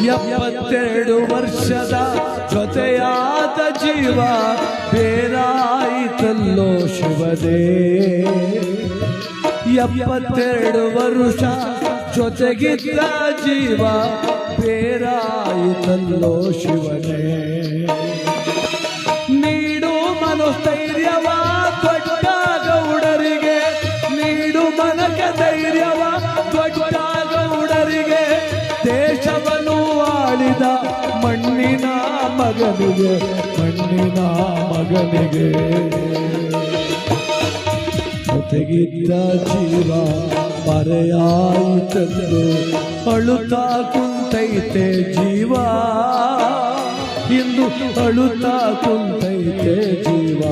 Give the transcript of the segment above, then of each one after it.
72 ವರ್ಷದ ಜೊತೆಯಾದ ಜೀವ ಬೇರಾಯಿತಲ್ಲೋ ಶಿವನೇ. 72 ವರ್ಷ ಜೊತೆಗಿದ್ದ ಜೀವ ಬೇರಾಯಿತಲ್ಲೋ ಶಿವನೇ. ನೀಡು ಮನೋಸ್ಥೈರ್ಯವ ದೊಡ್ಡ ಗೌಡರಿಗೆ, ನೀಡು ಮನಕ ಧೈರ್ಯವ ದೊಡ್ಡ ಗೌಡರಿಗೆ, ದೇಶವನ್ನು ಆಳಿದ ಮಣ್ಣಿನ ಮಗನಿಗೆ, ಮಣ್ಣಿನ ಮಗನಿಗೆ. ಜೊತೆಗಿದ್ದ ಜೀವ ಮರೆಯಾಯಿತಂದು ಅಳುತ್ತಾ ಕುಂತೈತೆ ಜೀವ, ಇಂದು ಅಳುತ್ತಾ ಕುಂತೈತೆ ಜೀವ.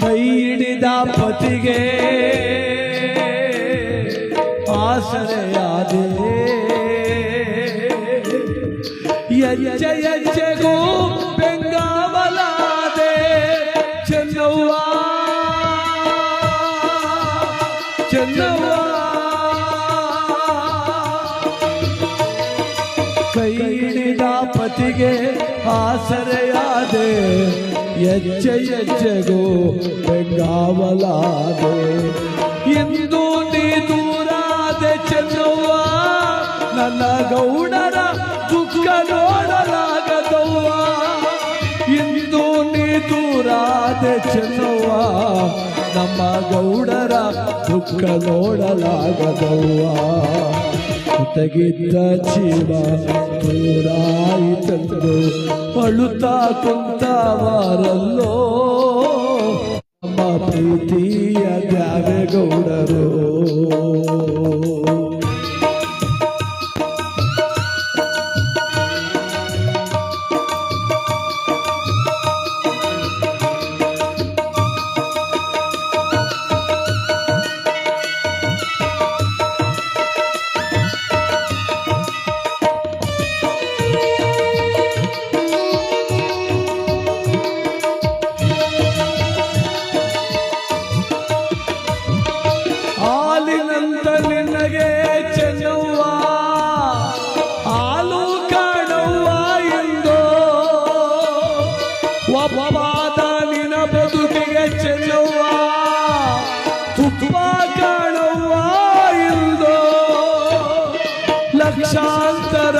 ಕೈ ಹಿಡಿದ ಪತಿಗೆ ಆಸರೆಯಾದೆ, ಹೆಜ್ಜೆ ಹೆಜ್ಜೆಗೂ ಬೆಂಗಾವಲಾದೆ ಚೆನ್ನವ್ವ, ಚೆನ್ನವ್ವ. ಕೈ ಹಿಡಿದ ಪತಿಗೆ ಆಸರೆಯಾದೆ, ಹೆಜ್ಜೆ ಹೆಜ್ಜೆಗೂ ಬೆಂಗಾವಲಾದೆ. ಇಂದು ನೀ ದೂರಾದೆ ಚೆನ್ನವ್ವ, ನನ್ನ ಗೌಡರ ದುಃಖ ನೋಡಲಾಗದವ್ವ. ಇಂದು ನೀ ದೂರಾದೆ ಚೆನ್ನವ್ವ, ನಮ್ಮ ಗೌಡರ ದುಃಖ ನೋಡಲಾಗದವ್ವ. ಜೊತೆಗಿದ್ದ ಜೀವ ದೂರಾಯಿತಂದು ಅಳುತ್ತಾ ಕುಂತವರಲ್ಲೋ ನಮ್ಮ ಪ್ರೀತಿಯ ದ್ಯಾವೇಗೌಡರು. ಹಾಲಿನಂತ ನಿನಗೆ ಚೆನ್ನವ್ವ, ಹಾಲು ಕಾಣವ್ವ ಎಂದೋ ಒಬ್ಬವಾದ ನಿನ ಬದುಕಿಗೆ ಚೆನ್ನವ್ವ, ತುಪ್ಪ ಕಾಣವ್ವ ಎಂದೋ. ಲಕ್ಷಾಂತರ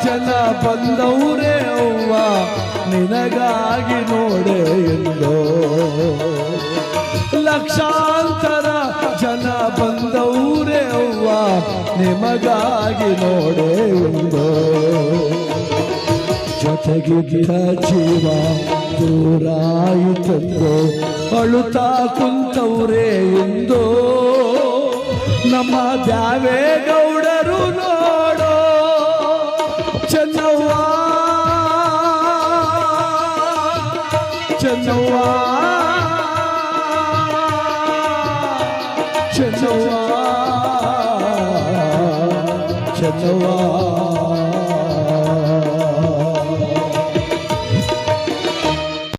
ಜನ ಬಂದವರೇ ಅವ್ವ ನಿನಗಾಗಿ ನೋಡೆ ಎಂದೋ. ಲಕ್ಷಾಂತರ ಜನ ಬಂದವರೇ ಅವ್ವ ನಿಮಗಾಗಿ ನೋಡೆ ಎಂದೋ. ಜೊತೆಗಿದ್ದ ಜೀವ ದೂರಾಯಿತಂದು ಅಳುತ್ತಾ ಕುಂತವ್ರೇ ಎಂದೋ. ನಮ್ಮ ದ್ಯಾವೇಗೌಡರು ನೋಡೋ ಚೆನ್ನವ್ವ, ಚೆನ್ನವ್ವ, ಚೆನ್ನವ್ವ, ಚೆನ್ನವ್ವ.